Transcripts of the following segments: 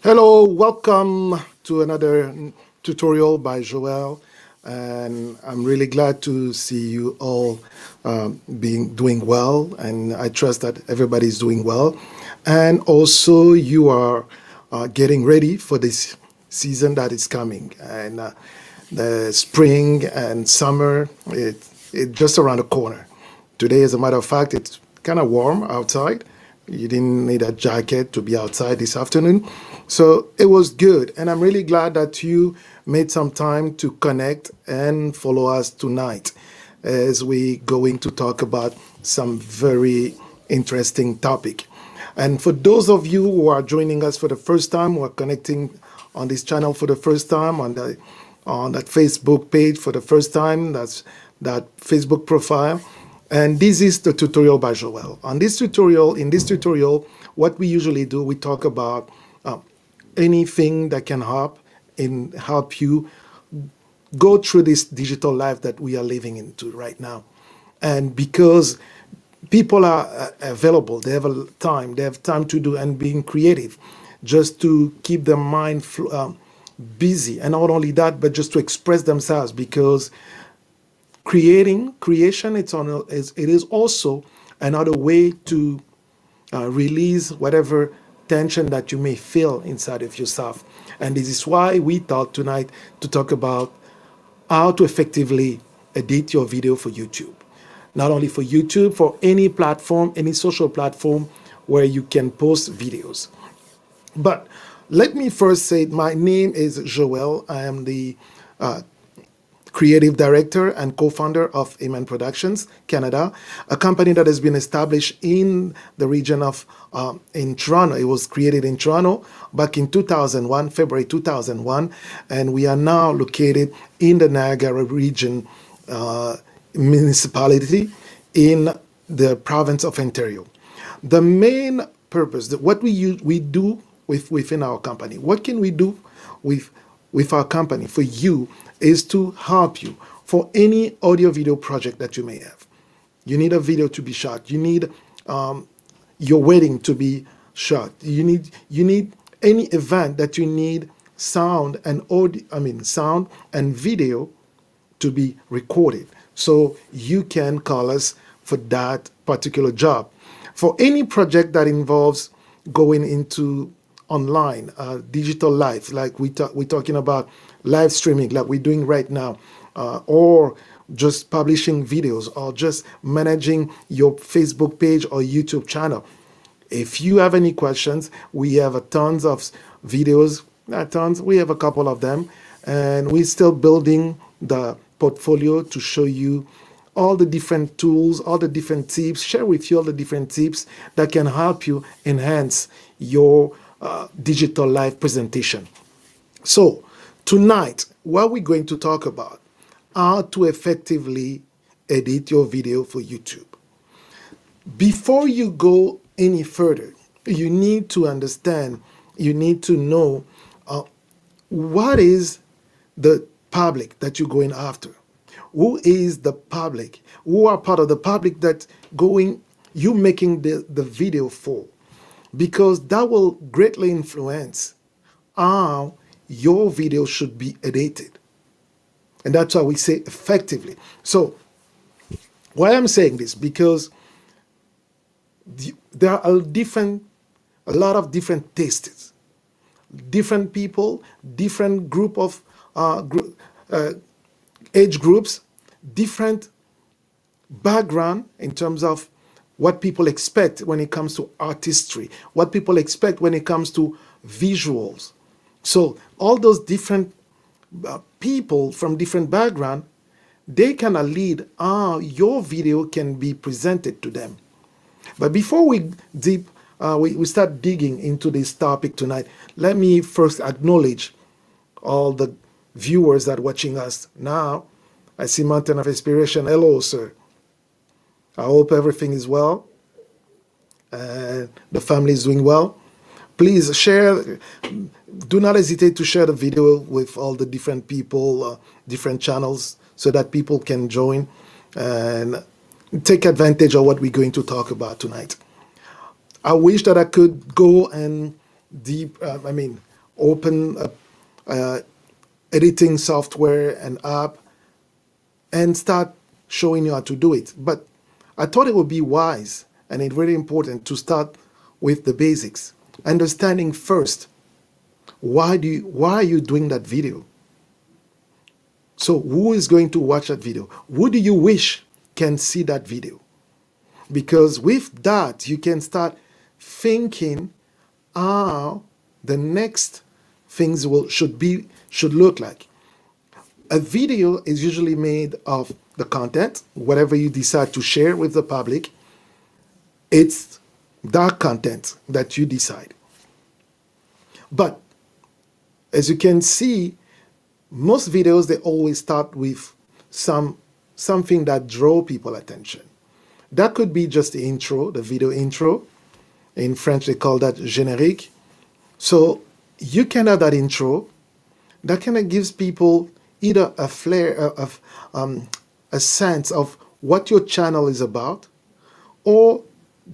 Hello, welcome to another tutorial by Joel, and I'm really glad to see you all doing well, and I trust that everybody's doing well, and also you are getting ready for this season that is coming, and the spring and summer, it's just around the corner. Today, as a matter of fact, it's kind of warm outside. You didn't need a jacket to be outside this afternoon. So it was good. And I'm really glad that you made some time to connect and follow us tonight as we going to talk about some very interesting topic. And for those of you who are joining us for the first time, who are connecting on this channel for the first time, on that Facebook page for the first time, that's that Facebook profile. And this is the tutorial by Joel. In this tutorial, what we usually do, we talk about anything that can help you go through this digital life that we are living into right now. And because people are available, they have time to do and being creative, just to keep their mind busy. And not only that, but just to express themselves, because creation, it is also another way to release whatever tension that you may feel inside of yourself. And this is why we thought tonight to talk about how to effectively edit your video for YouTube. Not only for YouTube, for any platform, any social platform where you can post videos. But let me first say, my name is Joel. I am the creative director and co-founder of Amen Productions Canada, a company that has been established in the region of in Toronto. It was created in Toronto back in 2001, February 2001, and we are now located in the Niagara region municipality in the province of Ontario. The main purpose, what we do within our company, what can we do with our company for you, is to help you for any audio video project that you may have. You need a video to be shot. You need your wedding to be shot. You need any event that you need sound and sound and video to be recorded. So you can call us for that particular job. For any project that involves going into online, digital life, like we're talking about live streaming, like we're doing right now, or just publishing videos, or just managing your Facebook page or YouTube channel. If you have any questions, we have tons of videos, not tons, we have a couple of them, and we're still building the portfolio to show you all the different tools, all the different tips, share with you all the different tips that can help you enhance your digital live presentation. So tonight, what we're going to talk about, how to effectively edit your video for YouTube. Before you go any further, you need to understand, you need to know what is the public that you're going after. Who is the public? Who are part of the public that you making the video for? Because that will greatly influence how your video should be edited. And that's why we say effectively. So why I'm saying this, because there are a lot of different tastes, different people, different group of age groups, different background in terms of what people expect when it comes to artistry, what people expect when it comes to visuals. So all those different people from different background, they kind of lead how your video can be presented to them. But before we start digging into this topic tonight, let me first acknowledge all the viewers that are watching us now. I see Mountain of Inspiration. Hello, sir. I hope everything is well and the family is doing well. Please share. Do not hesitate to share the video with all the different people, different channels, so that people can join and take advantage of what we're going to talk about tonight. I wish that I could go and open a editing software and app and start showing you how to do it. But I thought it would be wise and it's really important to start with the basics, understanding first why are you doing that video? So who is going to watch that video? Who do you wish can see that video? Because with that, you can start thinking how the next things should look like. A video is usually made of the content, whatever you decide to share with the public. It's that content that you decide. But as you can see, most videos, they always start with something that draw people attention. That could be just the intro, the video intro. In French, they call that générique. So you can have that intro that kind of gives people either a flair of a sense of what your channel is about, or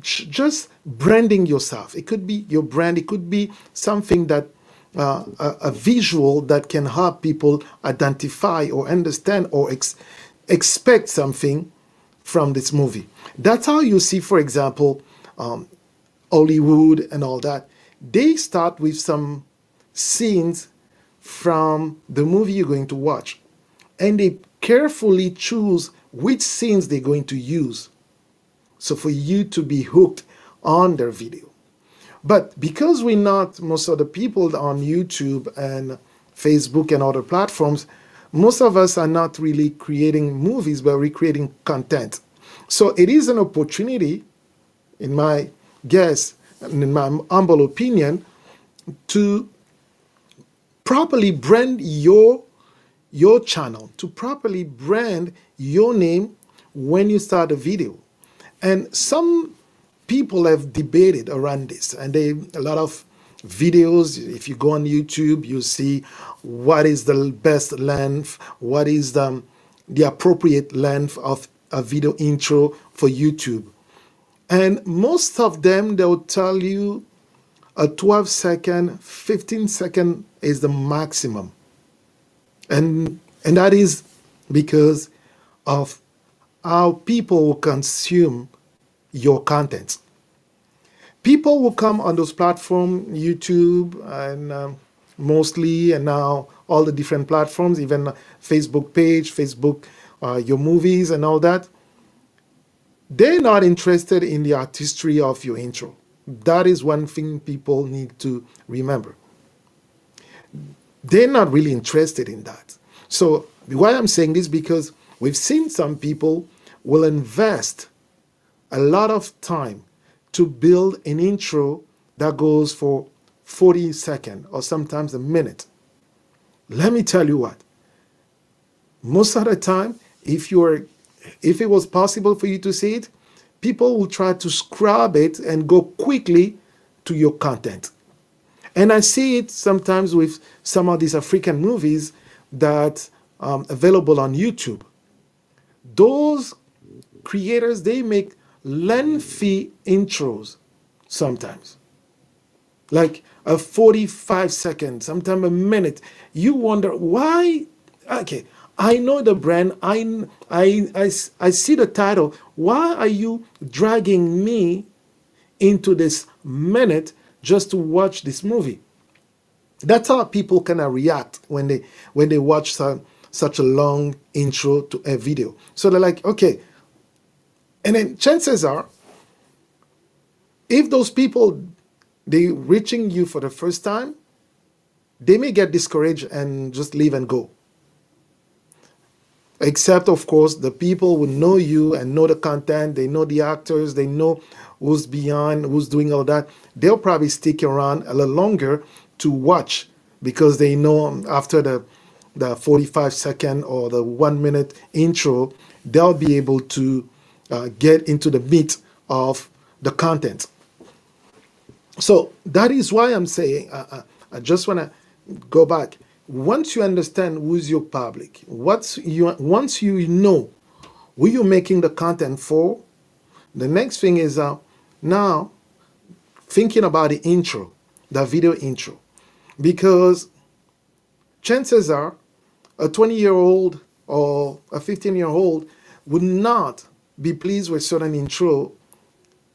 just branding yourself. It could be your brand. It could be something that a visual that can help people identify or understand or expect something from this movie. That's how you see, for example, Hollywood and all that. They start with some scenes from the movie you're going to watch, and they carefully choose which scenes they're going to use, so for you to be hooked on their video. But because we're not, most of the people on YouTube and Facebook and other platforms, most of us are not really creating movies, but we're creating content. So it is an opportunity, in my guess, and in my humble opinion, to properly brand your channel, to properly brand your name when you start a video. And some people have debated around this, and a lot of videos. If you go on YouTube, you see what is the best length, what is the appropriate length of a video intro for YouTube. And most of them, they'll tell you a 12-second, 15-second is the maximum. And that is because of how people will consume your content. People will come on those platforms, YouTube, and mostly, and now all the different platforms, even Facebook page, Facebook, your movies and all that. They're not interested in the artistry of your intro. That is one thing people need to remember. They're not really interested in that. So why I'm saying this, because we've seen some people will invest a lot of time to build an intro that goes for 40 seconds or sometimes a minute. Let me tell you what, most of the time, if it was possible for you to see it, people will try to scrub it and go quickly to your content. And I see it sometimes with some of these African movies that available on YouTube. Those creators, they make lengthy intros sometimes, like a 45 seconds, sometimes a minute. You wonder why. Okay, I know the brand, I see the title. Why are you dragging me into this minute just to watch this movie? That's how people kind of react when they watch such a long intro to a video. So they're like, okay. And then chances are, if those people, they reaching you for the first time, they may get discouraged and just leave and go. Except, of course, the people who know you and know the content, they know the actors, they know who's behind, who's doing all that. They'll probably stick around a little longer to watch, because they know after the 45-second or the 1-minute intro, they'll be able to get into the meat of the content. So that is why I'm saying, I just want to go back. Once you understand who's your public, once you know who you're making the content for, the next thing is now thinking about the intro, the video intro. because chances are a 20-year-old or a 15-year-old would not be pleased with certain intro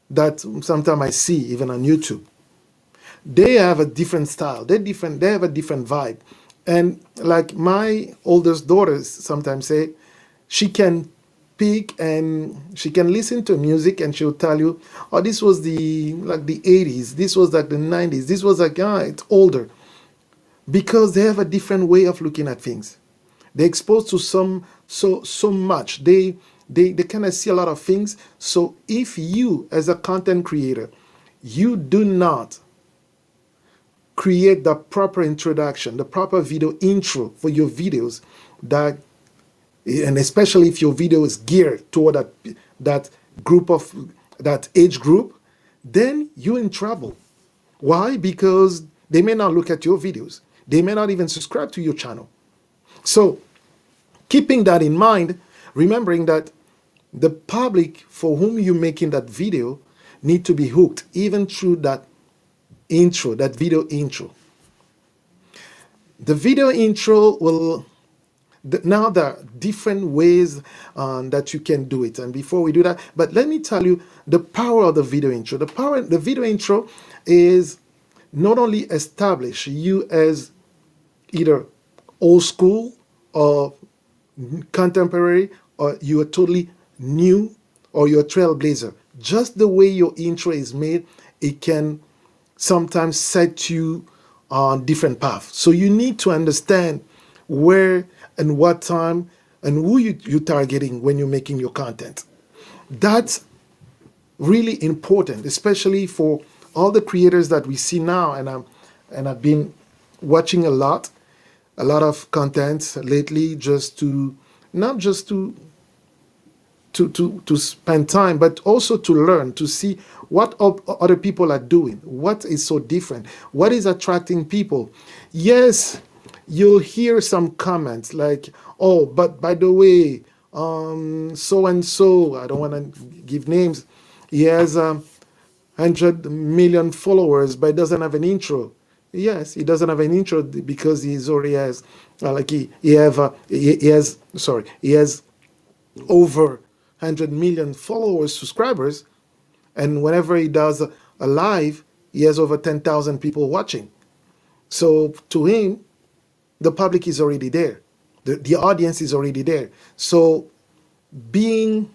that sometimes I see even on YouTube. They have a different style. They're different. They have a different vibe. And like my oldest daughters sometimes say, she can pick and she can listen to music and she'll tell you, oh, this was the 80s. This was like the 90s. This was like, it's older. Because they have a different way of looking at things. They're exposed to so much. They kind of see a lot of things. So if you, as a content creator, you do not create the proper introduction, the proper video intro for your videos, and especially if your video is geared toward that age group, then you're in trouble. Why? Because they may not look at your videos. They may not even subscribe to your channel. So keeping that in mind, remembering that the public for whom you're making that video need to be hooked even through that intro, that video intro. The video intro will, now there are different ways that you can do it. And before we do that, but let me tell you the power of the video intro. The video intro is not only establish you as either old school or contemporary, or you are totally new, or you're a trailblazer. Just the way your intro is made, it can sometimes set you on different paths. So you need to understand where and what time and who you're targeting when you're making your content. That's really important, especially for all the creators that we see now. And I've been watching a lot of content lately, not just to spend time, but also to learn, to see what other people are doing, what is so different, what is attracting people. Yes, you'll hear some comments like, oh, but by the way, so and so, I don't want to give names, he has 100 million followers but doesn't have an intro. Yes, he doesn't have an intro because he already has he has over 100 million followers, subscribers, and whenever he does a live, he has over 10,000 people watching. So to him, the public is already there. The audience is already there. So being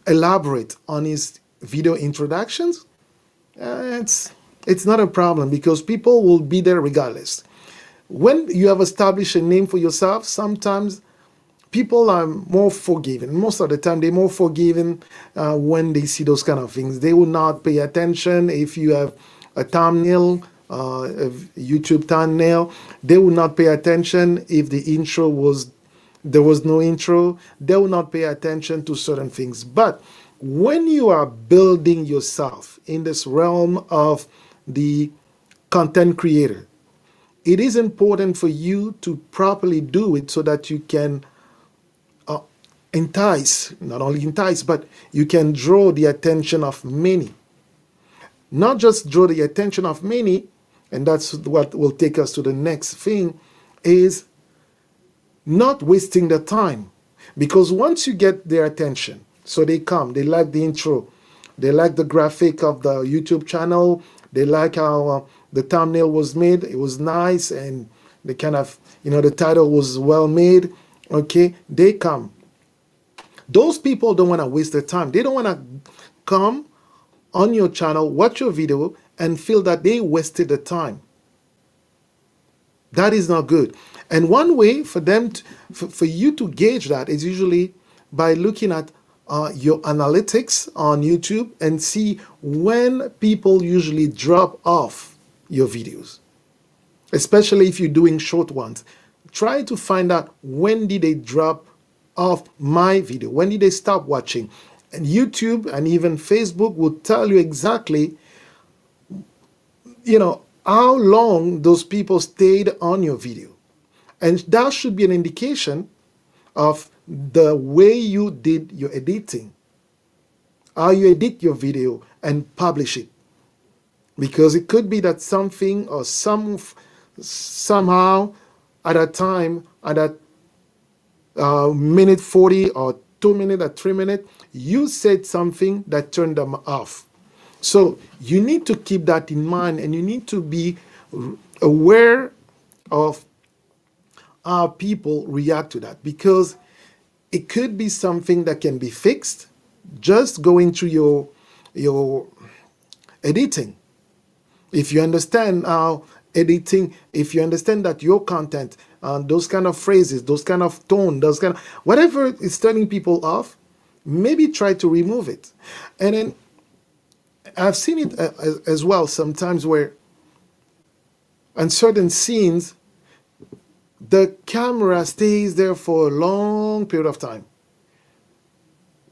elaborate on his video introductions, it's not a problem because people will be there regardless. When you have established a name for yourself, sometimes people are more forgiving. Most of the time, they're more forgiving when they see those kind of things. They will not pay attention if you have a thumbnail, a YouTube thumbnail. They will not pay attention if there was no intro. They will not pay attention to certain things. But when you are building yourself in this realm of the content creator, it is important for you to properly do it so that you can not only entice, but you can draw the attention of many. Not just draw the attention of many, and that's what will take us to the next thing, is not wasting the time. Because once you get their attention, so they come, they like the intro, they like the graphic of the YouTube channel, they like how the thumbnail was made, it was nice, and they kind of, the title was well made, okay, they come. Those people don't want to waste their time. They don't want to come on your channel, watch your video, and feel that they wasted the time. That is not good. And one way for them, for you to gauge that is usually by looking at your analytics on YouTube and see when people usually drop off your videos. Especially if you're doing short ones. Try to find out when did they drop off my video, when did they stop watching. And YouTube and even Facebook will tell you exactly, how long those people stayed on your video. And that should be an indication of the way you did your editing, how you edit your video and publish it. Because it could be that something or some somehow at a time, at a minute 40 or 2 minutes or 3 minutes, you said something that turned them off. So you need to keep that in mind, and you need to be aware of how people react to that, because it could be something that can be fixed just going through your editing. If you understand how editing, if you understand that your content, those kind of phrases, those kind of tone, those kind of whatever is turning people off, maybe try to remove it. And then I've seen it as well sometimes where on certain scenes the camera stays there for a long period of time,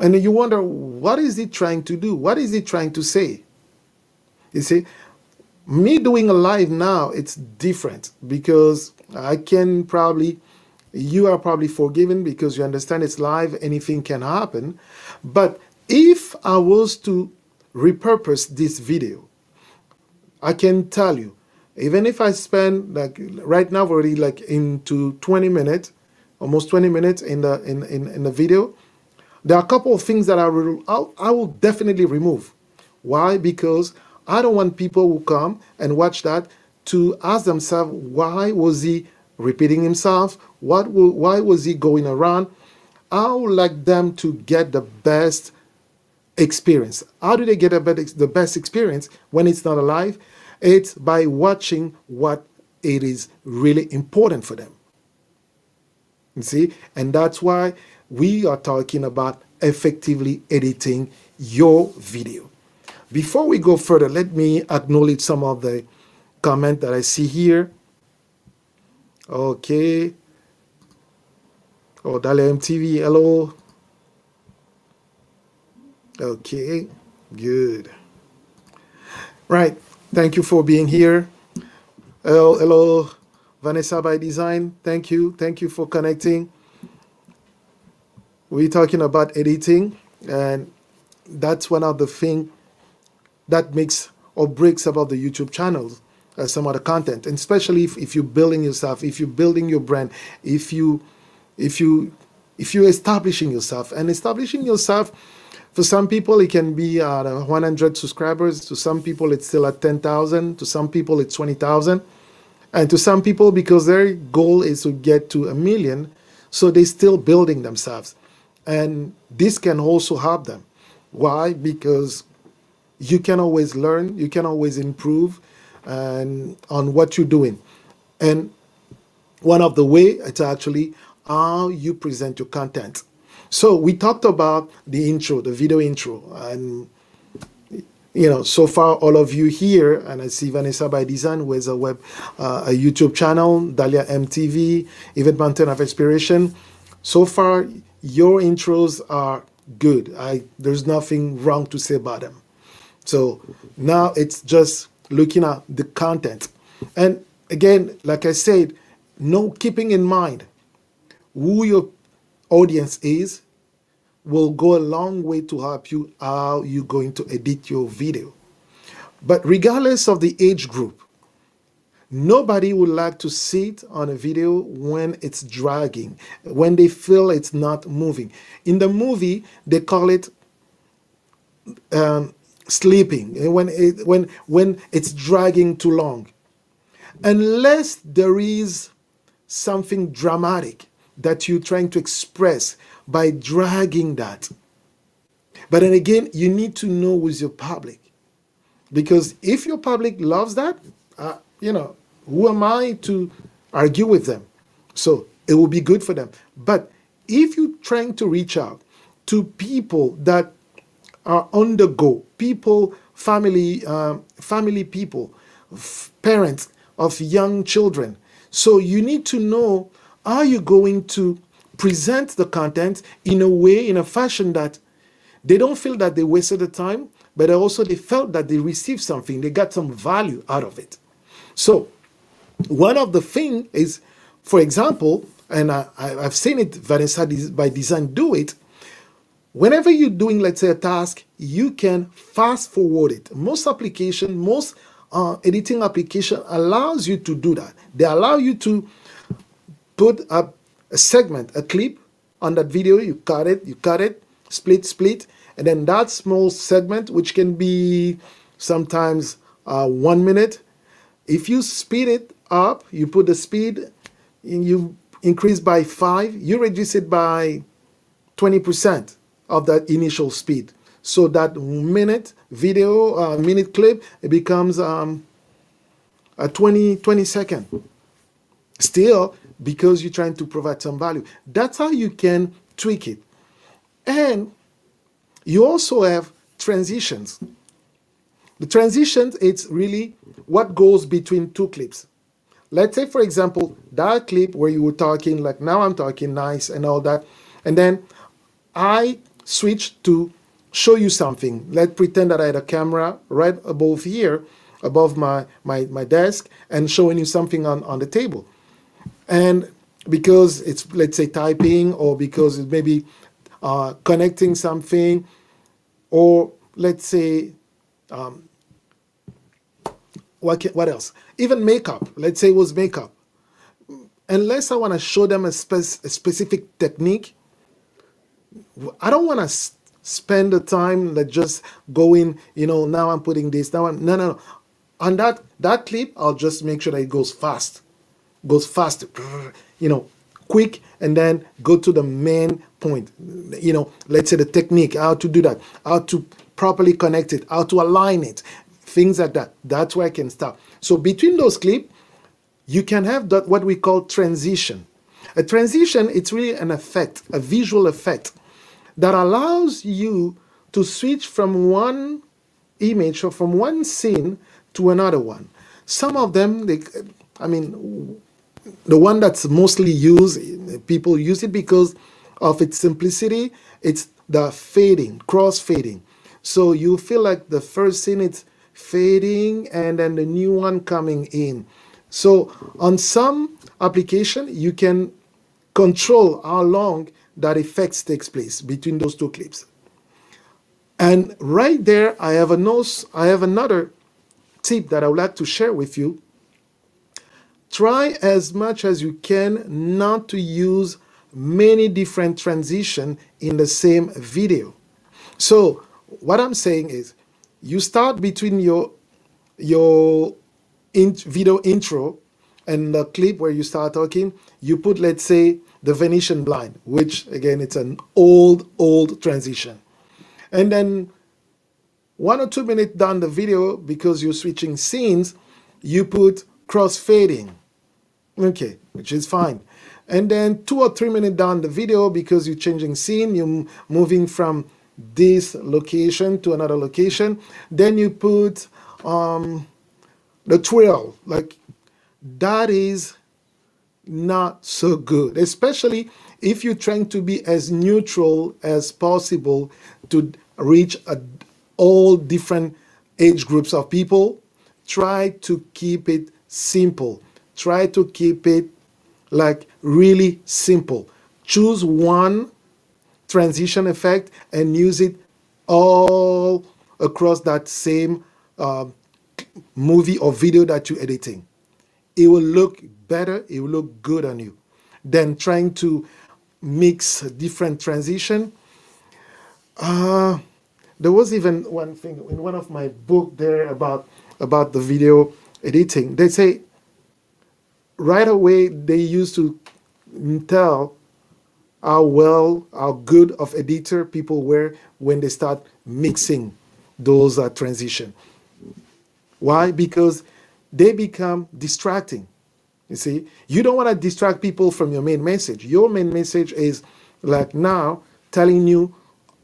and then you wonder, what is it trying to do? What is it trying to say? You see, me doing a live now, it's different, because I can probably, you are probably forgiven because you understand it's live, anything can happen. But if I was to repurpose this video, I can tell you, even if I spend, like right now already like into 20 minutes, almost 20 minutes in the video, there are a couple of things that I will definitely remove. Why? Because I don't want people who come and watch that to ask themselves, why was he repeating himself? Why was he going around? I would like them to get the best experience. How do they get the best experience when it's not alive? It's by watching what it is really important for them. You see? And that's why we are talking about effectively editing your video. Before we go further, let me acknowledge some of the comment that I see here. Okay. Oh, Dalia MTV, hello. Okay, good. Right, thank you for being here. Hello, Vanessa by Design. Thank you for connecting. We're talking about editing, and that's one of the things that makes or breaks about the YouTube channels, some of the content, and especially if you're building yourself, if you're building your brand, if you're establishing yourself. And establishing yourself, for some people it can be at 100 subscribers, to some people it's still at 10,000, to some people it's 20,000, and to some people, because their goal is to get to 1 million, so they're still building themselves. And this can also help them. Why? Because you can always learn, you can always improve on what you're doing. And one of the ways, it's actually how you present your content. So we talked about the intro, the video intro, and so far all of you here, and I see Vanessa by Design, who has a YouTube channel, Dalia MTV, Event Mountain of Inspiration. So far, your intros are good. There's nothing wrong to say about them. So now it's just looking at the content. And again, like I said, keeping in mind who your audience is will go a long way to help you how you're going to edit your video. But regardless of the age group, nobody would like to sit on a video when it's dragging, when they feel it's not moving. In the movie, they call it sleeping, when it's dragging too long. Unless there is something dramatic that you're trying to express by dragging that. But then again, you need to know who's your public. Because if your public loves that, who am I to argue with them? So it will be good for them. But if you're trying to reach out to people that are on the go, people, family people, parents of young children, so you need to know, are you going to present the content in a way, in a fashion that they don't feel that they wasted the time, but also they felt that they received something, they got some value out of it. So one of the things is, for example, and I've seen it, Vanessa by Design do it, whenever you're doing, let's say, a task, you can fast forward it. Most applications, most editing application allows you to do that. They allow you to put a segment, a clip on that video. You cut it, split, and then that small segment, which can be sometimes 1 minute, if you speed it up, you put the speed, you increase by 5, you reduce it by 20% of that initial speed. So that minute video, minute clip, it becomes a 20 second. Still, because you're trying to provide some value. That's how you can tweak it. And you also have transitions. The transitions, it's really what goes between two clips. Let's say, for example, that clip where you were talking, like now I'm talking nice and all that, and then I switch to show you something. Let's pretend that I had a camera right above here, above my desk, and showing you something on the table. And because it's, let's say, typing, or because it may be connecting something, or let's say, what else? Even makeup. Let's say it was makeup. Unless I want to show them a specific technique, I don't want to spend the time that just going, now I'm putting this, no. On that clip, I'll just make sure that it goes faster, quick, and then go to the main point. Let's say the technique, how to do that, how to properly connect it, how to align it, things like that. That's where I can stop. So between those clips, you can have that, what we call transition. A transition, it's really an effect, a visual effect that allows you to switch from one image or from one scene to another one. Some of them, the one that's mostly used, people use it because of its simplicity. It's the fading, cross-fading. So you feel like the first scene, it's fading, and then the new one coming in. So on some application, you can control how long that effect takes place between those two clips. And right there, I have another tip that I would like to share with you. Try as much as you can not to use many different transitions in the same video. So what I'm saying is, you start between your video intro and the clip where you start talking. You put, let's say, the Venetian blind, which again, it's an old transition. And then 1 or 2 minutes down the video, because you're switching scenes, you put cross-fading, okay, which is fine. And then 2 or 3 minutes down the video, because you're changing scene, you're moving from this location to another location, then you put the twirl. Like, that is not so good, especially if you're trying to be as neutral as possible to reach all different age groups of people. Try to keep it simple. Try to keep it like really simple. Choose one transition effect and use it all across that same movie or video that you're editing. It will look better, it will look good on you than trying to mix different transition. There was even one thing in one of my book there about the video editing. They say right away they used to tell how good of editor people were when they start mixing those transition. Why? Because they become distracting. You see, you don't want to distract people from your main message. Your main message is like now telling you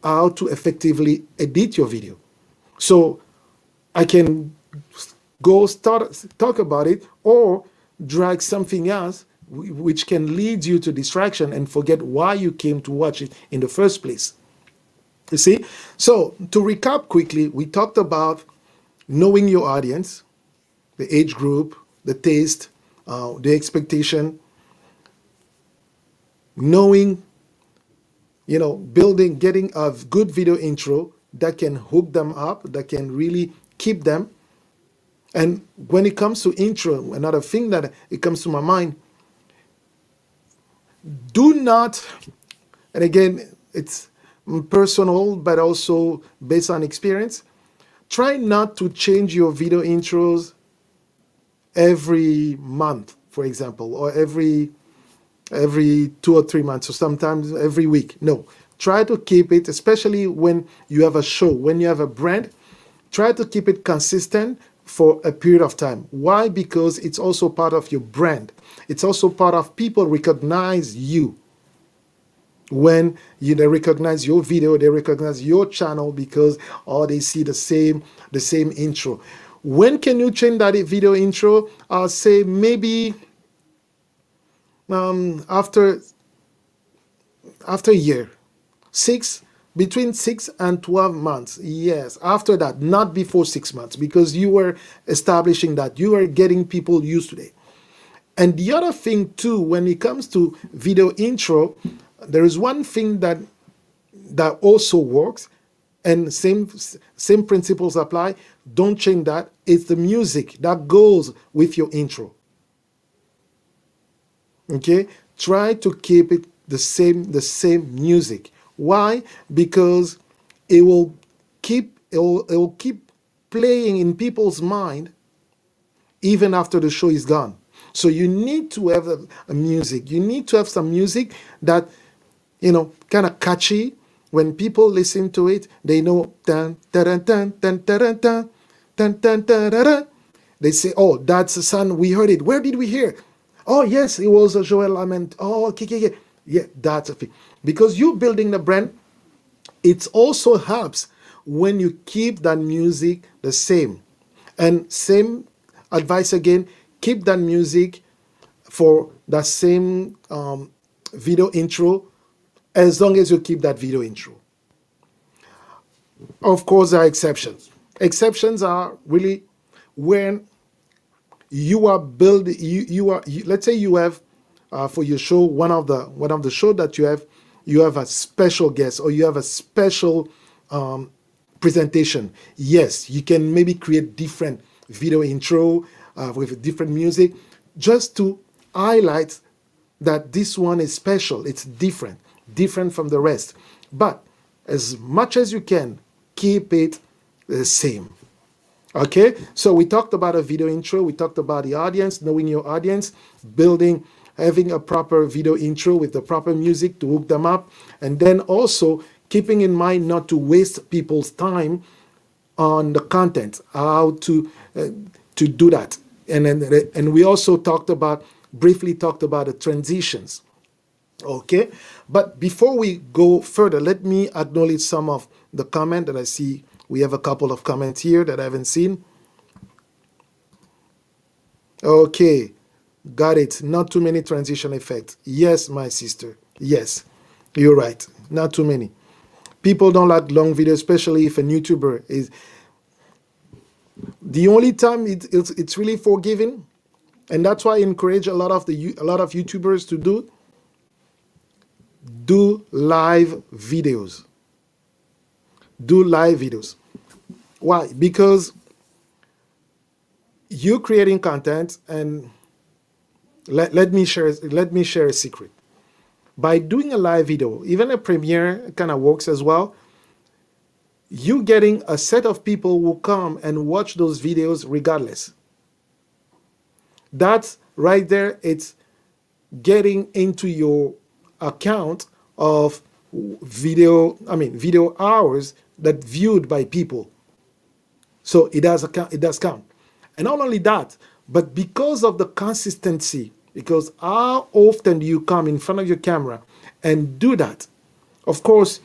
how to effectively edit your video. So I can go talk about it, or drag something else which can lead you to distraction and forget why you came to watch it in the first place. You see? So to recap quickly, we talked about knowing your audience, the age group, the taste, the expectation, knowing, getting a good video intro that can hook them up, that can really keep them. And when it comes to intro, another thing that it comes to my mind, do not, and again, it's personal, but also based on experience, try not to change your video intros every month, for example, or every 2 or 3 months, or sometimes every week. No, try to keep it, especially when you have a show, when you have a brand, try to keep it consistent for a period of time. Why? Because it's also part of your brand. It's also part of people recognize you. When they recognize your video, they recognize your channel because they see the same intro. When can you change that video intro? I'll say maybe after a year, between 6 and 12 months. Yes, after that, not before 6 months, because you were establishing that, you are getting people used to it. And the other thing too, when it comes to video intro, there is one thing that also works, and same principles apply. Don't change that. It's the music that goes with your intro. Okay, try to keep it the same music. Why? Because it will keep playing in people's mind even after the show is gone. So you need to have a music. You need to have some music that, kind of catchy. When people listen to it, they know dun dun dun dun dun dun dun dun dun. They say, "Oh, that's the sound. We heard it. Where did we hear? Oh, yes, it was a Joel Lament. Oh, okay. Yeah, that's a thing." Because you're building the brand, it also helps when you keep that music the same. And same advice again, keep that music for that same video intro, as long as you keep that video intro. Of course, there are exceptions. Exceptions are really when you are building. Let's say you have for your show, one of the show that you have a special guest, or you have a special presentation. Yes, you can maybe create different video intro with different music, just to highlight that this one is special. It's different from the rest. But as much as you can, keep it the same. Okay, so we talked about a video intro. We talked about the audience, knowing your audience, having a proper video intro with the proper music to hook them up, and then also keeping in mind not to waste people's time on the content, how to do that. And we also briefly talked about the transitions. Okay, but before we go further, let me acknowledge some of the comment that I see. We have a couple of comments here that I haven't seen. Okay, got it. Not too many transition effects. Yes, my sister. Yes, you're right. Not too many. People don't like long videos, especially if a YouTuber is. The only time it's really forgiving, and that's why I encourage a lot of YouTubers to do live videos. Do live videos. Why? Because you're creating content, and let me share a secret. By doing a live video, even a premiere kind of works as well. You getting a set of people who come and watch those videos regardless. That's right there. It's getting into your account of video hours that viewed by people. So it does count. And not only that, but because of the consistency, because how often do you come in front of your camera and do that? Of course,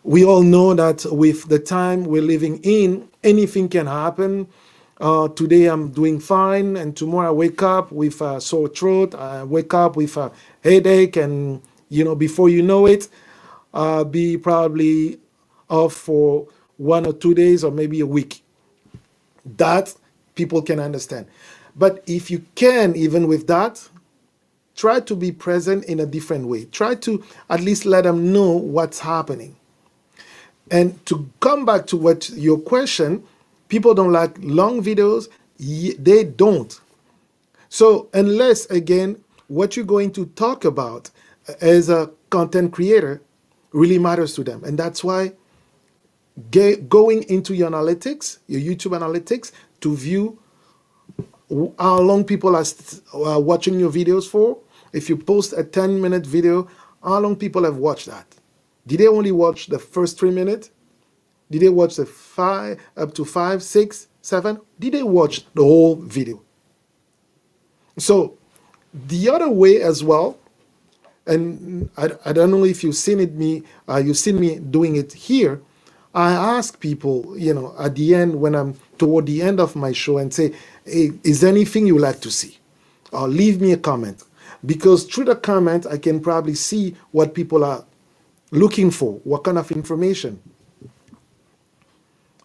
we all know that with the time we're living in, anything can happen. Today I'm doing fine, and tomorrow I wake up with a sore throat. I wake up with a headache, and before you know it, I'll be probably off for 1 or 2 days, or maybe a week. That people can understand. But if you can, even with that, try to be present in a different way. Try to at least let them know what's happening. And to come back to your question, people don't like long videos. They don't. So unless, again, what you're going to talk about as a content creator really matters to them. And that's why going into your analytics, your YouTube analytics, to view how long people are watching your videos for. If you post a 10-minute video, how long people have watched that? Did they only watch the first 3 minutes? Did they watch the 5 up to 5, 6, 7? Did they watch the whole video? So the other way as well, and I don't know if you've seen you've seen me doing it here. I ask people, at the end, when I'm toward the end of my show, and say, hey, is there anything you like to see? Or leave me a comment. Because through the comment, I can probably see what people are looking for, what kind of information.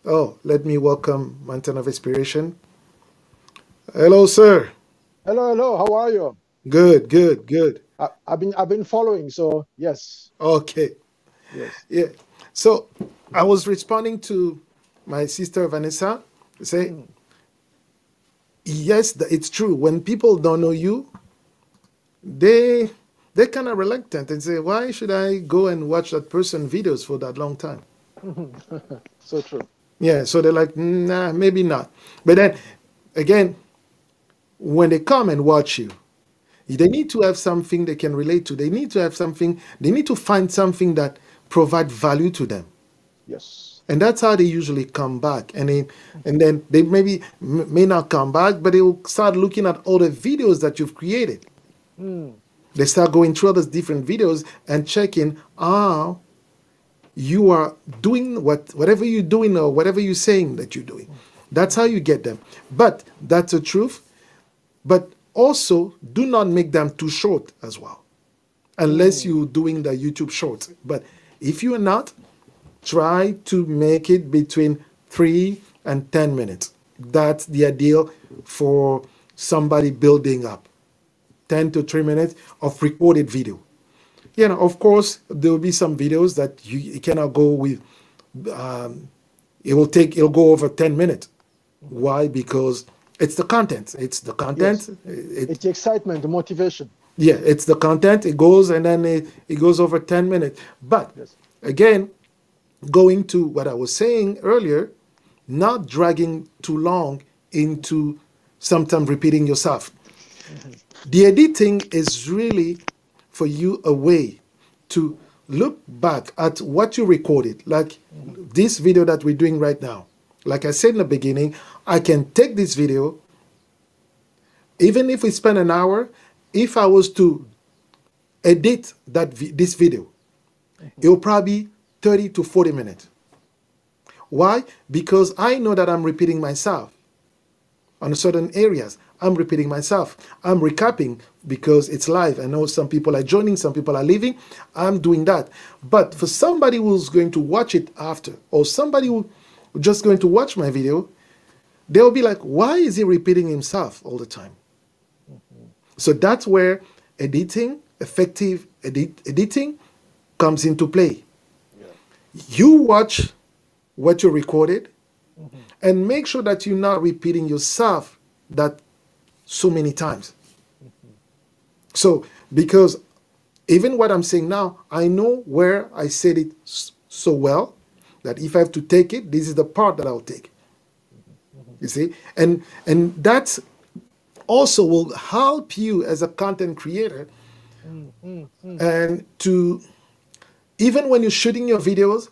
Oh, let me welcome Mountain of Inspiration. Hello, sir. Hello. How are you? Good. I've been following, so yes. Okay. Yes. Yeah. So I was responding to my sister Vanessa, say, yes, it's true. When people don't know you, they're kind of reluctant and say, why should I go and watch that person videos for that long time? So true. Yeah, so they're like, nah, maybe not. But then, again, when they come and watch you, they need to have something they can relate to. They need to find something that provides value to them. Yes. And that's how they usually come back. And then they may not come back, but they will start looking at all the videos that you've created. They start going through all those different videos and checking how you are doing whatever you're doing or whatever you're saying that you're doing. That's how you get them. But that's the truth. But also, do not make them too short as well, unless you're doing the YouTube shorts. But if you're not, try to make it between 3 and 10 minutes. That's the ideal for somebody building up. 10 to 3 minutes of recorded video. Of course, there will be some videos that you cannot go with. It'll go over 10 minutes. Why? Because it's the content. It's the content. Yes. It's the excitement, the motivation. Yeah, it's the content. It goes and then it goes over 10 minutes. But again, going to what I was saying earlier, not dragging too long into sometimes repeating yourself. The editing is really for you a way to look back at what you recorded, like this video that we're doing right now. Like I said in the beginning, I can take this video, even if we spend an hour, if I was to edit this video, it will probably be 30 to 40 minutes. Why? Because I know that I'm repeating myself on certain areas. I'm repeating myself. I'm recapping because it's live. I know some people are joining, some people are leaving. I'm doing that. But for somebody who's going to watch it after, or somebody who just going to watch my video, they'll be like, why is he repeating himself all the time? So that's where editing, effective editing comes into play. You watch what you recorded and make sure that you're not repeating yourself that so many times. So, because even what I'm saying now, I know where I said it so well that if I have to take it, this is the part that I'll take. You see? And that also will help you as a content creator and to, even when you're shooting your videos,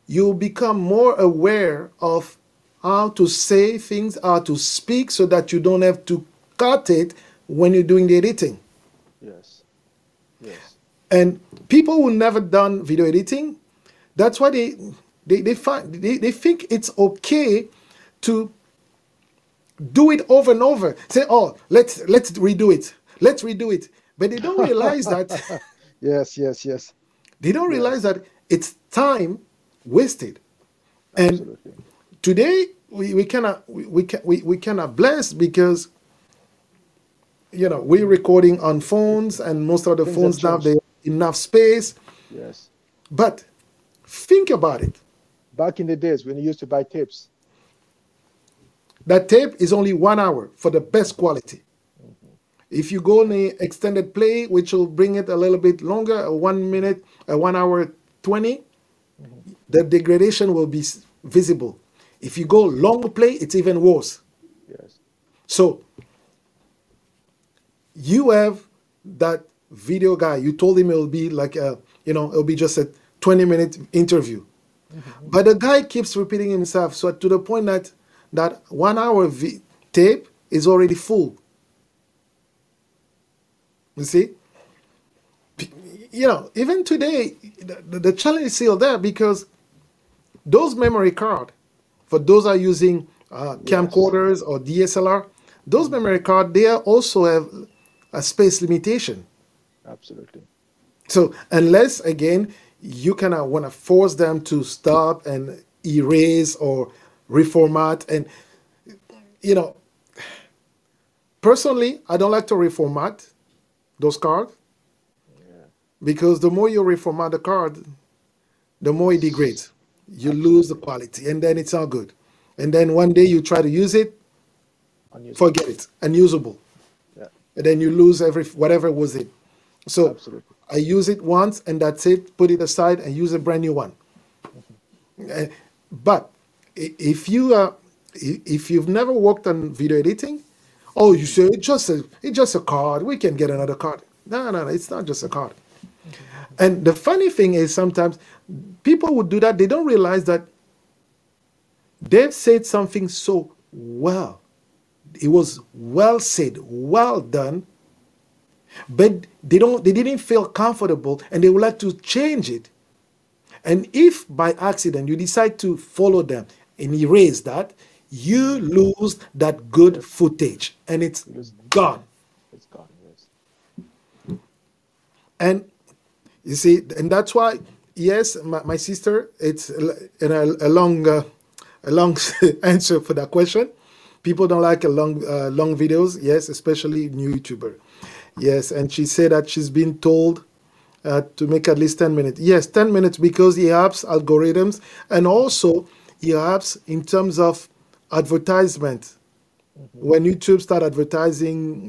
you'll become more aware of how to say things, how to speak, so that you don't have to cut it when you're doing the editing. Yes. And people who never done video editing, that's why they think it's okay to do it over and over. Say, oh, let's redo it. Let's redo it. But they don't realize that. Yes. They don't realize that it's time wasted. Absolutely. And today we cannot bless because we're recording on phones, and most of the phones now they have enough space. Yes. But think about it. Back in the days when you used to buy tapes. That tape is only 1 hour for the best quality. If you go in the extended play, which will bring it a little bit longer, a 1 minute, a 1 hour 20, the degradation will be visible. If you go long play, it's even worse. Yes. So you have that video guy. You told him it'll be like it'll be just a 20-minute interview. But the guy keeps repeating himself, so to the point that that 1 hour tape is already full. You see? Even today, the challenge is still there because those memory card, for those are using camcorders or DSLR, those memory card, they also have a space limitation. Absolutely. So unless, again, you kind of want to force them to stop and erase or reformat. And, personally, I don't like to reformat those cards because the more you reformat the card, the more it degrades. You lose the quality, and then it's not good. And then one day you try to use it, Unusable. forget it, unusable. Yeah. And then you lose whatever was it. So Absolutely. I use it once and that's it. Put it aside and use a brand new one. But if you've never worked on video editing, oh, you say it's just a card. We can get another card. No, it's not just a card. And the funny thing is sometimes people would do that. They don't realize that they've said something so well. It was well said, well done, but they didn't feel comfortable and they would like to change it. And if by accident you decide to follow them and erase that, you lose that good footage and it's gone. It's gone. Yes. And you see, and that's why, yes, my sister, it's a long answer for that question. People don't like long videos, yes, especially new YouTuber. Yes, and she said that she's been told to make at least 10 minutes. Yes, 10 minutes because it helps algorithms and also it helps in terms of advertisement. When YouTube start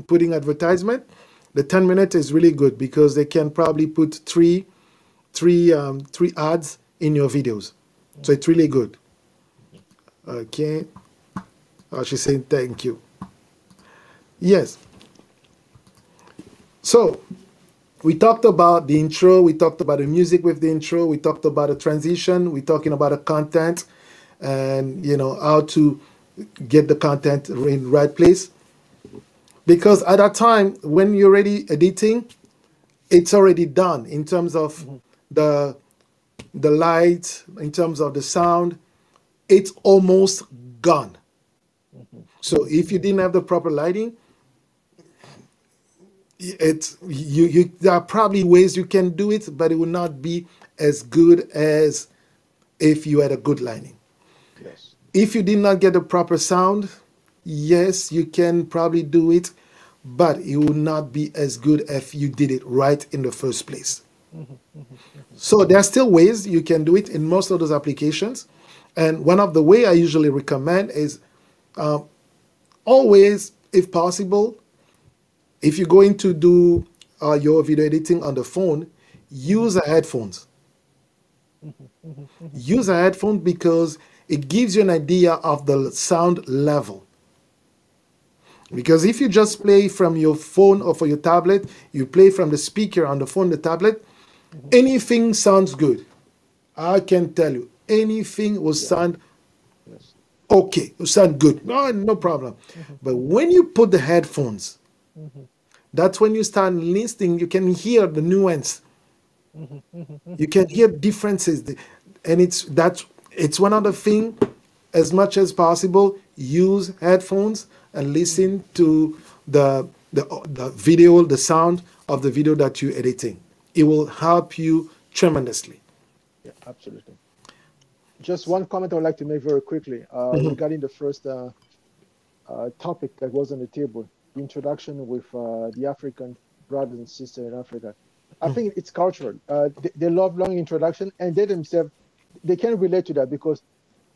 putting advertisement, the 10 minutes is really good because they can probably put three ads in your videos. So it's really good. Okay. Oh, she's saying thank you. Yes. So we talked about the intro. We talked about the music with the intro. We talked about the transition. We're talking about the content and, how to get the content in the right place. Because at that time, when you're already editing, it's already done in terms of the light, in terms of the sound. It's almost gone. So if you didn't have the proper lighting, there are probably ways you can do it, but it will not be as good as if you had a good lighting. Yes. If you did not get the proper sound, yes, you can probably do it, but it will not be as good if you did it right in the first place. So there are still ways you can do it in most of those applications. And one of the way I usually recommend is always, if possible, if you're going to do your video editing on the phone, use a headphones. Use a headphone because it gives you an idea of the sound level. Because if you just play from your phone or for your tablet, you play from the speaker on the phone, the tablet, anything sounds good. I can tell you, anything will sound okay, will sound good. No problem. But when you put the headphones, that's when you start listening, you can hear the nuance. You can hear differences. And it's one of the things, as much as possible, use headphones and listen to the video, the sound of the video that you're editing. It will help you tremendously. Yeah, absolutely. Just one comment I would like to make very quickly regarding the first topic that was on the table, the introduction with the African brothers and sisters in Africa. I think it's cultural. They love long introduction, and they themselves, they can relate to that because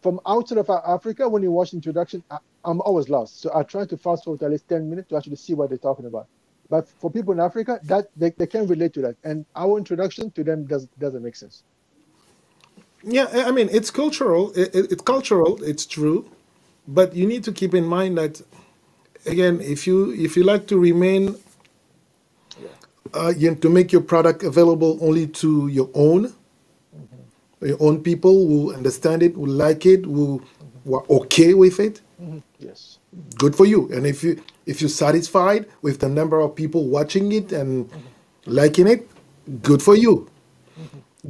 from outside of Africa, when you watch introduction, I'm always lost. So I try to fast forward at least 10 minutes to actually see what they're talking about. But for people in Africa, that they can relate to that. And our introduction to them doesn't make sense. Yeah, I mean, it's cultural. It's cultural. It's true, but you need to keep in mind that again, if you like to remain, Yeah. to make your product available only to your own people who understand it, who like it, who are okay with it, Yes. good for you. And if you're satisfied with the number of people watching it and liking it, good for you.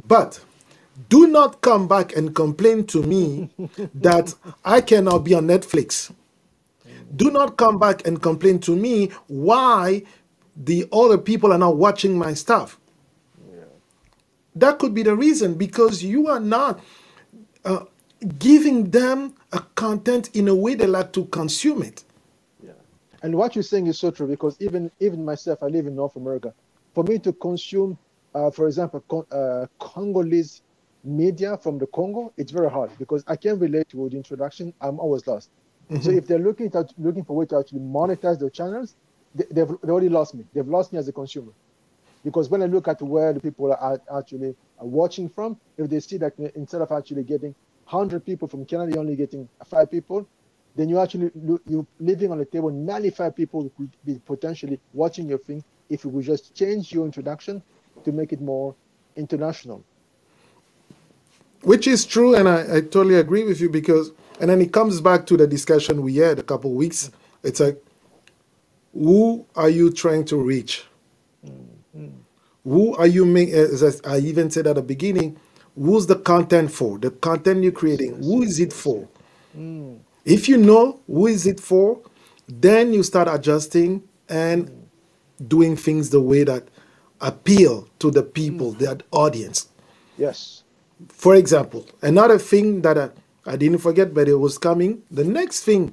But do not come back and complain to me that I cannot be on Netflix. Do not come back and complain to me why the other people are not watching my stuff. Yeah. That could be the reason, because you are not giving them a content in a way they like to consume it. Yeah. And what you're saying is so true, because even myself, I live in North America. For me to consume, for example, Congolese media from the Congo, it's very hard because I can't relate to the introduction. I'm always lost. So if they're looking for a way to actually monetize their channels, they already lost me. They've lost me as a consumer. Because when I look at where the people are actually watching from, if they see that instead of actually getting 100 people from Canada, you're only getting 5 people, then you're leaving on the table 95 people who could be potentially watching your thing if you would just change your introduction to make it more international. Which is true, and I totally agree with you, because, and then it comes back to the discussion we had a couple of weeks. It's like, who are you trying to reach? Who are you making, as I even said at the beginning, who's the content for? The content you're creating, who is it for? If you know who is it for, then you start adjusting and doing things the way that appeal to the people, that audience. Yes. For example, another thing that I didn't forget, but it was coming. The next thing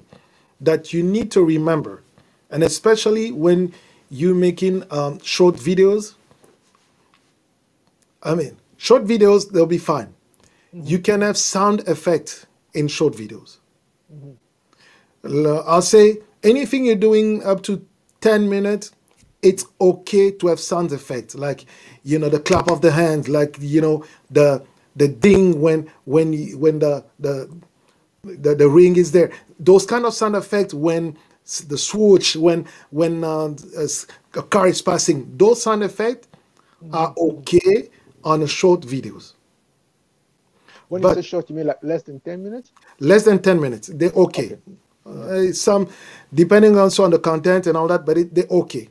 that you need to remember, and especially when you're making short videos, I mean, short videos, they'll be fine. You can have sound effect in short videos. I'll say anything you're doing up to 10 minutes, it's okay to have sound effect, like, the clap of the hands, like, the ding when the ring is there. Those kind of sound effects, when the swoosh, when a car is passing, those sound effects are okay on short videos. When you say short, you mean like less than 10 minutes? Less than 10 minutes, they're okay. Some, depending also on the content and all that, but they're okay.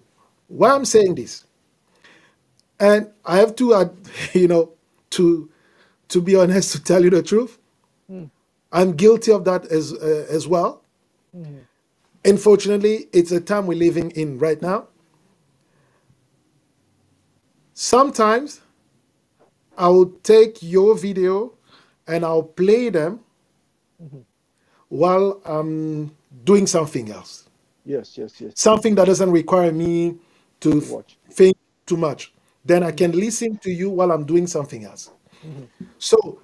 Why I'm saying this, and I have to, to be honest, to tell you the truth, I'm guilty of that as well. Unfortunately, it's a time we're living in right now. Sometimes I will take your video and I'll play them while I'm doing something else. Yes. Something that doesn't require me to watch. think too much. Then I can listen to you while I'm doing something else. So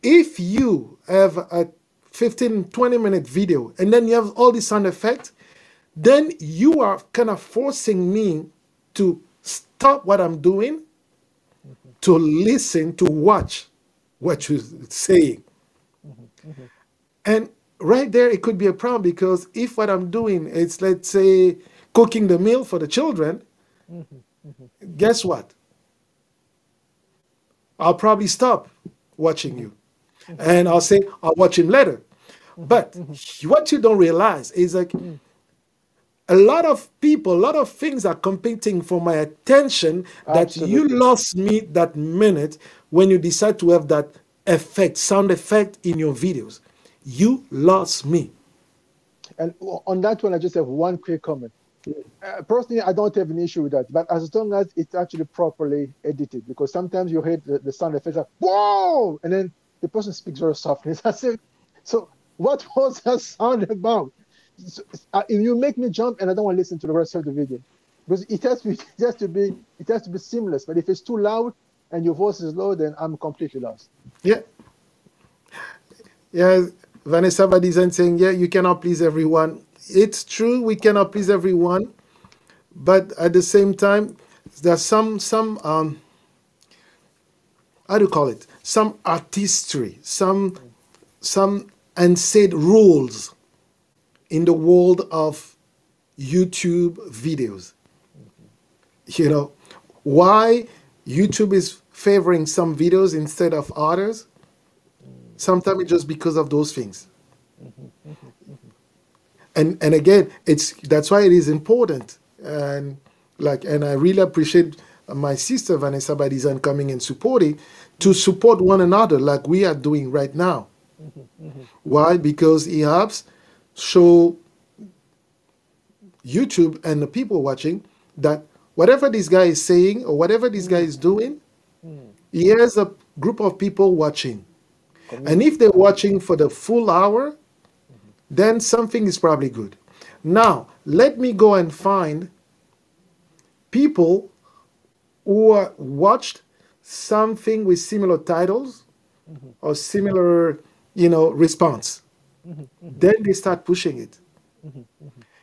if you have a 15, 20-minute video and then you have all these sound effects, then you are kind of forcing me to stop what I'm doing to listen, to watch what you're saying. And right there, it could be a problem, because if what I'm doing is, let's say, cooking the meal for the children, guess what? I'll probably stop watching you. And I'll say, I'll watch him later. But what you don't realize is, like, a lot of people, a lot of things are competing for my attention, that Absolutely. you lost me that minute when you decide to have that effect, sound effect in your videos. You lost me. And on that one, I just have one quick comment. Personally, I don't have an issue with that, but as long as it's actually properly edited, because sometimes you hear the sound effects like, whoa, and then the person speaks very softly. I said, so what was that sound about? So, you make me jump, and I don't want to listen to the rest of the video, because it has to be seamless. But if it's too loud and your voice is low, then I'm completely lost. Yeah. Vanessa Badizan saying, yeah, you cannot please everyone. It's true, we cannot please everyone, but at the same time, there's some how do you call it? Some artistry, some unsaid rules in the world of YouTube videos. You know, why YouTube is favoring some videos instead of others? Sometimes it's just because of those things. And again, that's why it is important. And I really appreciate my sister Vanessa Badizan coming and supporting, to support one another like we are doing right now. Why? Because it helps show YouTube and the people watching that whatever this guy is saying or whatever this guy is doing, he has a group of people watching. And if they're watching for the full hour, then something is probably good. Now, let me go and find people who watched something with similar titles or similar, response. Then they start pushing it.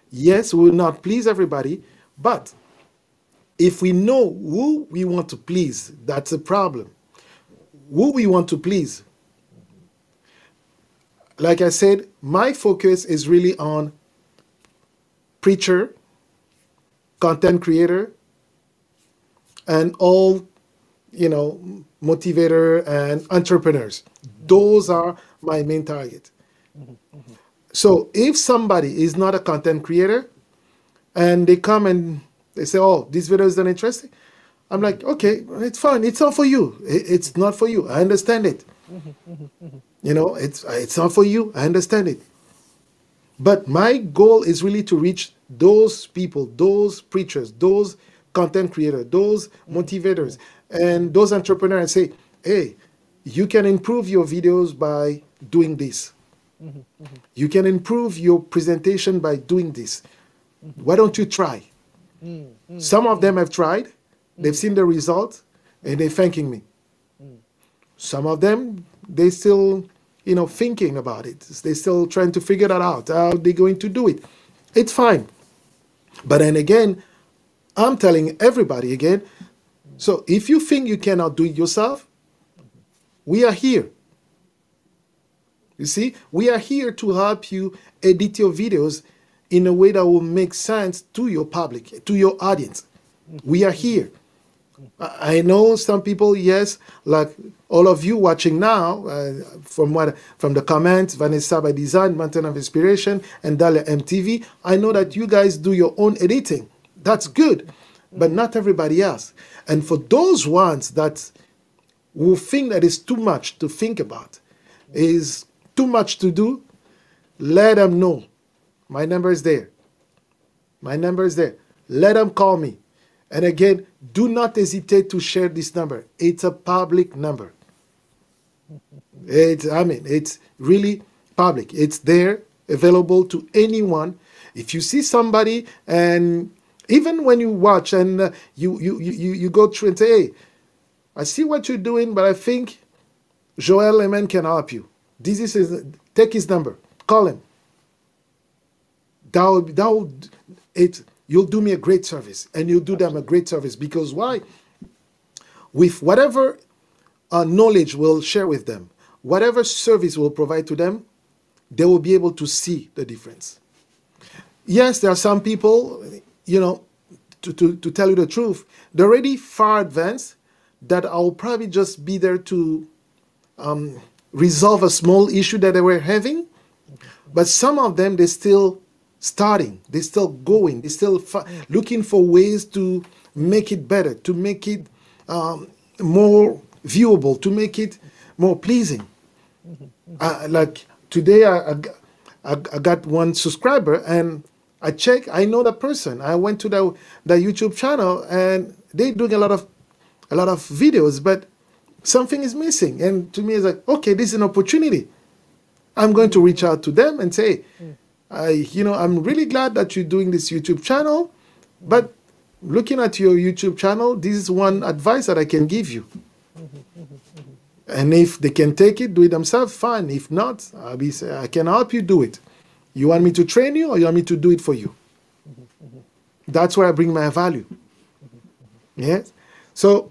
Yes, we will not please everybody, but if we know who we want to please, that's a problem. Who we want to please. Like I said, my focus is really on preacher, content creator, and all, motivator and entrepreneurs. Those are my main target. So if somebody is not a content creator and they come and they say, oh, this video is not interesting, I'm like, okay, it's fine. It's not for you. It's not for you. I understand it. It's not for you. I understand it. But my goal is really to reach those people, those preachers, those content creators, those motivators, and those entrepreneurs, and say, hey, you can improve your videos by doing this. You can improve your presentation by doing this. Why don't you try? Some of them have tried. They've seen the result, and they're thanking me. Some of them, they still, thinking about it. They're still trying to figure that out, how they're going to do it. It's fine. But then again, I'm telling everybody again, so if you think you cannot do it yourself, we are here. You see, we are here to help you edit your videos in a way that will make sense to your public, to your audience. We are here. I know some people, yes, like all of you watching now, from the comments, Vanessa by Design, Mountain of Inspiration, and Dalia MTV, I know that you guys do your own editing. That's good, but not everybody else. And for those ones that will think that it's too much to think about, is too much to do, let them know. My number is there. My number is there. Let them call me. And again, do not hesitate to share this number. It's a public number. It's really public. It's there, available to anyone. If you see somebody, and even when you watch and you go through and say, hey, I see what you're doing, but I think Joel Lehman can help you. Take his number. Call him. You'll do me a great service, and you'll do them a great service. Because why? With whatever knowledge we'll share with them, whatever service we'll provide to them, they will be able to see the difference. Yes, there are some people, to tell you the truth, they're already far advanced that I'll probably just be there to resolve a small issue that they were having. But some of them, they're still starting, they're still going, they're still looking for ways to make it better, to make it more viewable, to make it more pleasing. Like today, I got one subscriber, and I checked. I know that person. I went to the YouTube channel, and they're doing a lot of videos, but something is missing. And to me, it's like, okay, this is an opportunity. I'm going to reach out to them and say, I'm really glad that you're doing this YouTube channel, but looking at your YouTube channel, this is one advice that I can give you. And if they can take it, do it themselves, fine. If not, I can help you do it. You want me to train you, or you want me to do it for you? That's where I bring my value. Yes. So,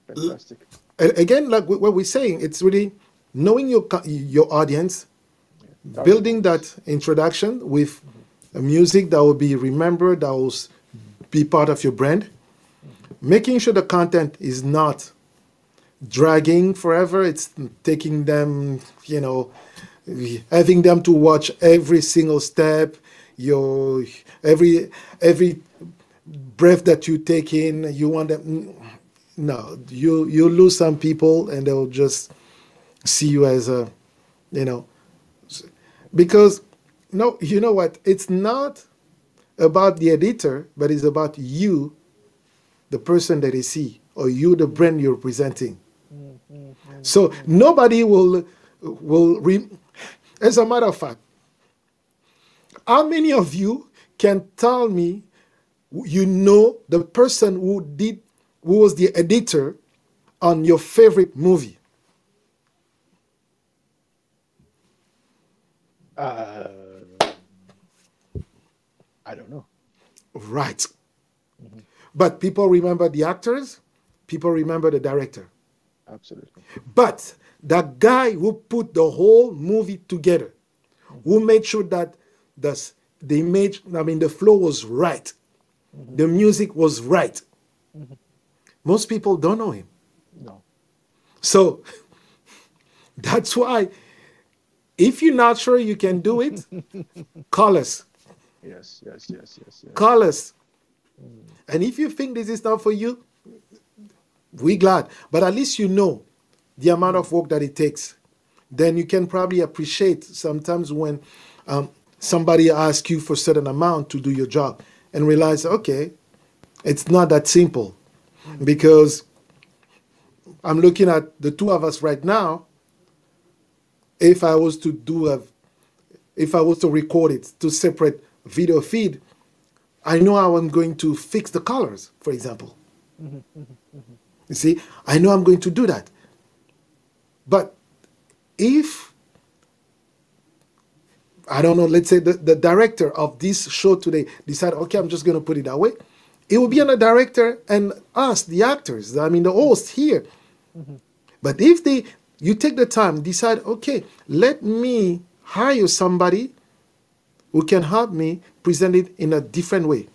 fantastic. Again, like what we're saying, it's really knowing your audience, building that introduction with a music that will be remembered, that will be part of your brand, making sure the content is not dragging forever. It's taking them, having them to watch every single step, every breath that you take in. You want them. No, you lose some people, and they'll just see you as a, because no, you know what? It's not about the editor, but it's about you, the person that they see, or you, the brand you're presenting. So nobody will. As a matter of fact, how many of you can tell me, the person who was the editor on your favorite movie? I don't know. Right. But people remember the actors, people remember the director. Absolutely. But that guy who put the whole movie together, who made sure that the flow was right, the music was right. Most people don't know him. No. So that's why, if you're not sure you can do it, call us. Yes. Call us. And if you think this is not for you, we're glad. But at least you know the amount of work that it takes. Then you can probably appreciate sometimes when somebody asks you for a certain amount to do your job, and realize, okay, it's not that simple. Because I'm looking at the two of us right now. If I was to record it to separate video feed, I know how I'm going to fix the colors, for example. You see, I know I'm going to do that. But if, I don't know, let's say the director of this show today decide, okay, I'm just going to put it that way, it will be on the director and us, the actors, the host here. But if you take the time, decide, okay, let me hire somebody who can help me present it in a different way.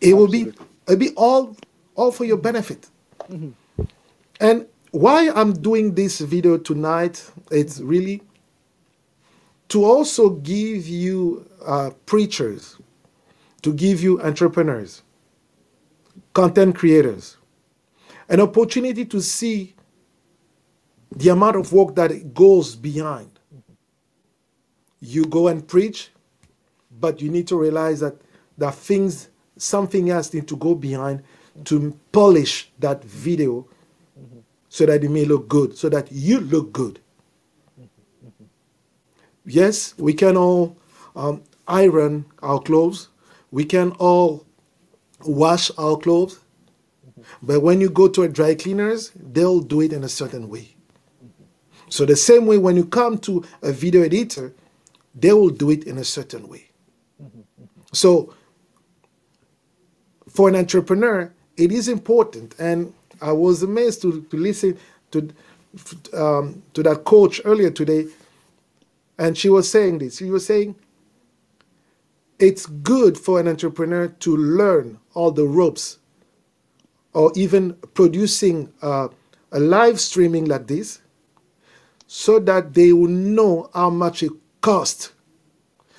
It will be all for your benefit. And why I'm doing this video tonight, it's really to also give you preachers, to give you entrepreneurs, content creators, an opportunity to see the amount of work that it goes behind. You go and preach, but you need to realize that something else needs to go behind to polish that video so that it may look good, so that you look good. Yes, we can all iron our clothes. We can all wash our clothes. But when you go to a dry cleaners, they'll do it in a certain way. So the same way when you come to a video editor, they will do it in a certain way. So for an entrepreneur, it is important. And I was amazed to listen to that coach earlier today. And she was saying this. She was saying, it's good for an entrepreneur to learn all the ropes, or even producing a live streaming like this, so that they will know how much it costs,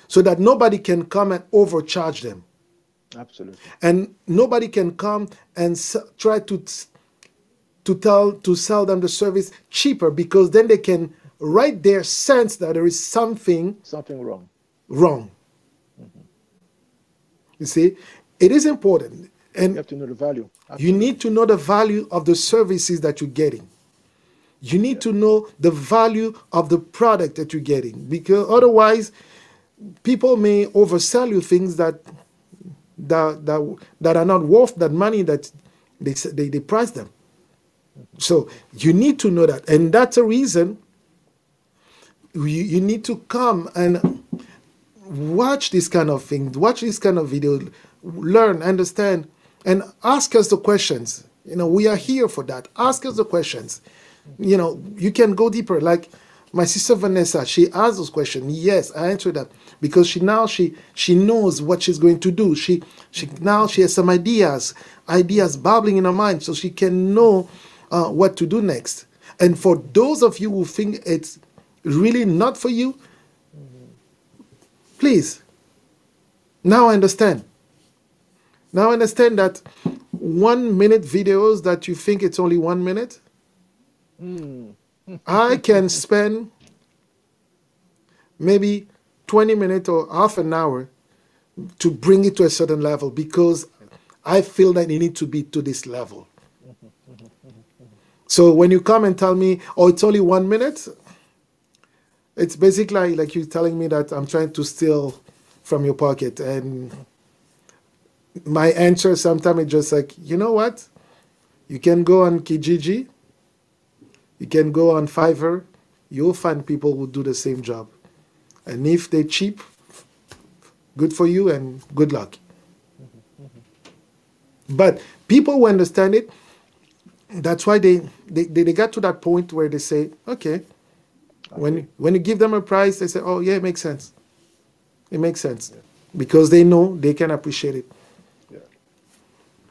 so that nobody can come and overcharge them. Absolutely. And nobody can come and try to sell them the service cheaper, because then they can right there sense that there is something wrong. You see, it is important. And you have to know the value. Absolutely. You need to know the value of the services that you're getting. You need to know the value of the product that you're getting, because otherwise people may oversell you things that are not worth that money that they price them. So you need to know that, and that's a reason you need to come and watch this kind of thing, watch this kind of video, learn, understand, and ask us the questions. We are here for that. Ask us the questions. You can go deeper. Like my sister Vanessa, she asked those questions. Yes, I answered that because she knows what she's going to do. She has some ideas bubbling in her mind, so she can know what to do next. And for those of you who think it's really not for you, please, now I understand. Now I understand that 1 minute videos that you think it's only 1 minute, I can spend maybe 20 minutes or half an hour to bring it to a certain level because I feel that it needs to be to this level. So when you come and tell me, oh, it's only 1 minute, it's basically like you telling me that I'm trying to steal from your pocket. And my answer sometimes is just like, you know what? You can go on Kijiji, you can go on Fiverr, you'll find people who do the same job. And if they're cheap, good for you and good luck. But people who understand it, that's why they got to that point where they say, okay. When you give them a price, they say, oh, yeah, it makes sense. It makes sense. Yeah. Because they know they can appreciate it.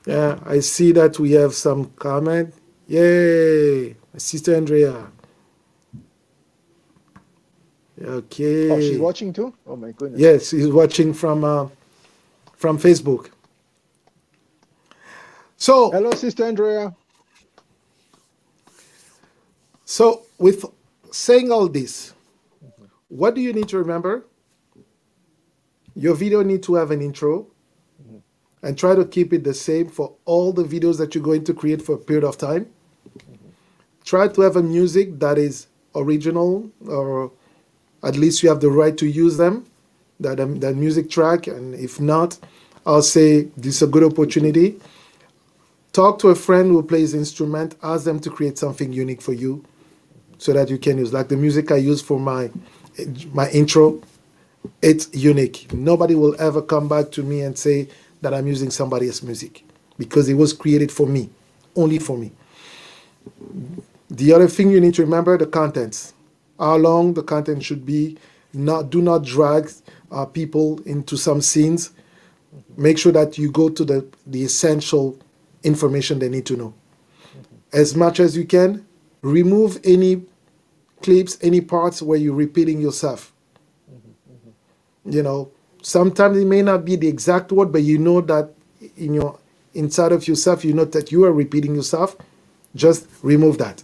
Yeah, I see that we have some comment. Yay, my sister Andrea. Okay. Oh, she's watching too? Oh, my goodness. Yes, she's watching from Facebook. So, hello, Sister Andrea. So, with saying all this, what do you need to remember? Your video needs to have an intro, and try to keep it the same for all the videos that you're going to create for a period of time. Try to have a music that is original, or at least you have the right to use them, that music track, and if not, I'll say this is a good opportunity. Talk to a friend who plays instrument, ask them to create something unique for you so that you can use. Like the music I use for my intro, it's unique. Nobody will ever come back to me and say that I'm using somebody else's music because it was created for me, only for me. The other thing you need to remember, the contents. How long the content should be. Do not drag people into some scenes. Make sure that you go to the essential information they need to know. As much as you can, remove any clips, any parts where you're repeating yourself. Sometimes it may not be the exact word, but you know that inside of yourself, you know that you are repeating yourself. Just remove that.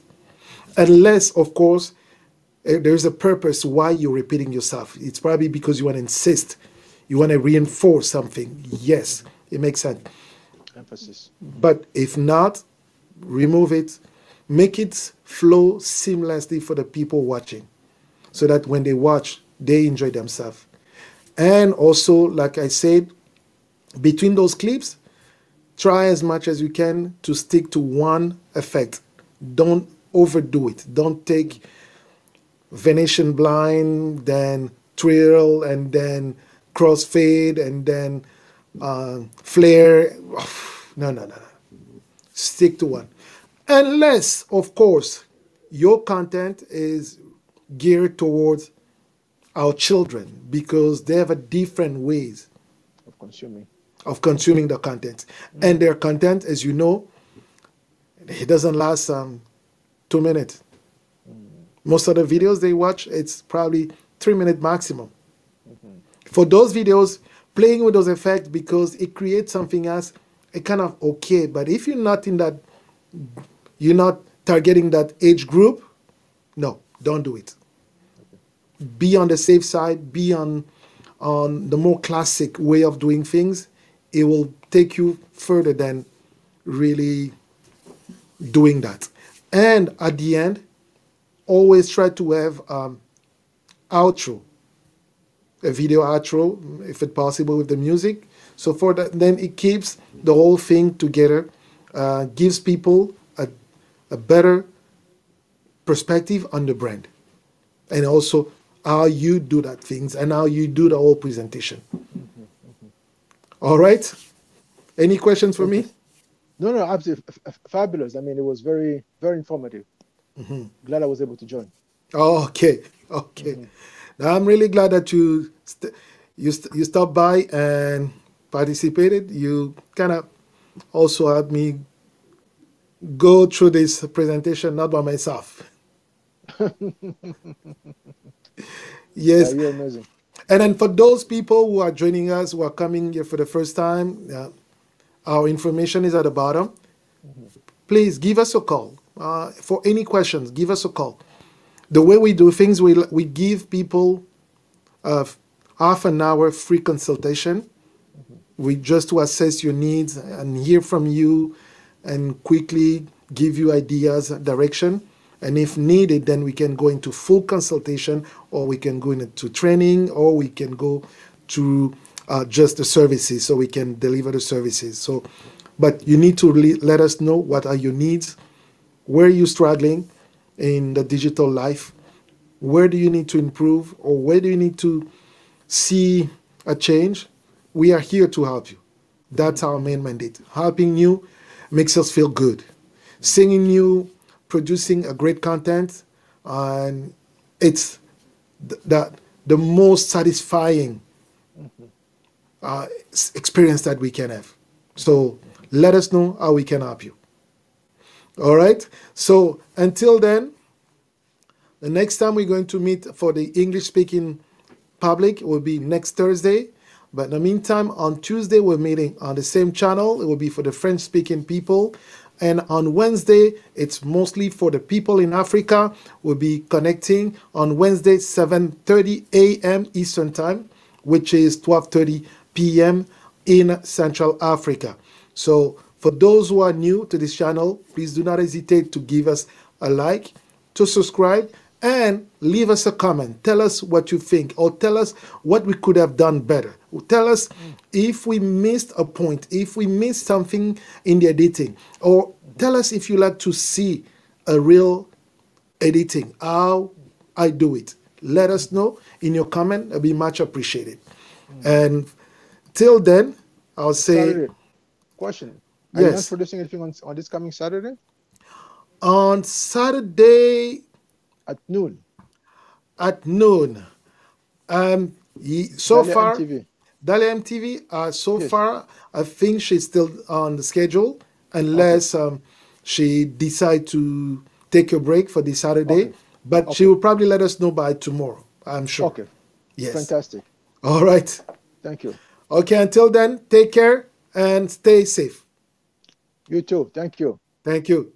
Unless, of course, there's a purpose why you're repeating yourself. It's probably because you want to insist. You want to reinforce something. Yes, it makes sense. Emphasis. But if not, remove it. Make it flow seamlessly for the people watching so that when they watch, they enjoy themselves. And also, like I said, between those clips, try as much as you can to stick to one effect. Don't overdo it. Don't take Venetian blind, then trill, and then crossfade, and then flare. No. Stick to one. Unless, of course, your content is geared towards our children because they have a different ways of consuming the content. And their content, as you know, it doesn't last 2 minutes. Most of the videos they watch, it's probably 3 minutes maximum. For those videos, playing with those effects because it creates something else, it kind of okay. But if you're not in that, you're not targeting that age group, no, don't do it. Be on the safe side, be on the more classic way of doing things. It will take you further than really doing that. And at the end, always try to have outro, a video outro, if it's possible with the music. So for that, then it keeps the whole thing together gives people a better perspective on the brand, and also how you do that things and how you do the whole presentation. All right. Any questions for me? No, no, absolutely fabulous. I mean, it was very, very informative. Glad I was able to join. Oh, okay, okay. Now, I'm really glad that you stopped by and participated. You kind of also had me go through this presentation not by myself. Yeah, Yes. you're amazing. And then for those people who are joining us, who are coming here for the first time, our information is at the bottom. Please give us a call. For any questions, give us a call. The way we do things, we give people half an hour free consultation. We just to assess your needs and hear from you and quickly give you ideas, direction. And if needed, then we can go into full consultation, or we can go into training, or we can go to just the services, so we can deliver the services. So, but you need to really let us know what are your needs, where are you struggling in the digital life, where do you need to improve, or where do you need to see a change. We are here to help you. That's our main mandate. Helping you makes us feel good. Seeing you producing a great content, and it's the most satisfying experience that we can have. So let us know how we can help you. All right. So until then, the next time we're going to meet for the English-speaking public will be next Thursday. But in the meantime, on Tuesday, we're meeting on the same channel. It will be for the French-speaking people. And on Wednesday, it's mostly for the people in Africa. We'll be connecting on Wednesday, 7:30 a.m. Eastern Time, which is 12:30 p.m. in Central Africa. So for those who are new to this channel, please do not hesitate to give us a like, to subscribe, and leave us a comment. Tell us what you think, or tell us what we could have done better. Tell us if we missed a point, if we missed something in the editing, or tell us if you like to see a real editing, how I do it. Let us know in your comment. It'll be much appreciated. And till then, I'll say... Saturday. Question. Are you not Yes. producing anything on this coming Saturday? On Saturday At noon. at noon. So Dalia far, MTV. Dalia MTV, so Yes. far, I think she's still on the schedule, unless she decides to take a break for this Saturday. Okay. But she will probably let us know by tomorrow, I'm sure. Okay. Yes. Fantastic. All right. Thank you. Okay, until then, take care and stay safe. You too. Thank you. Thank you.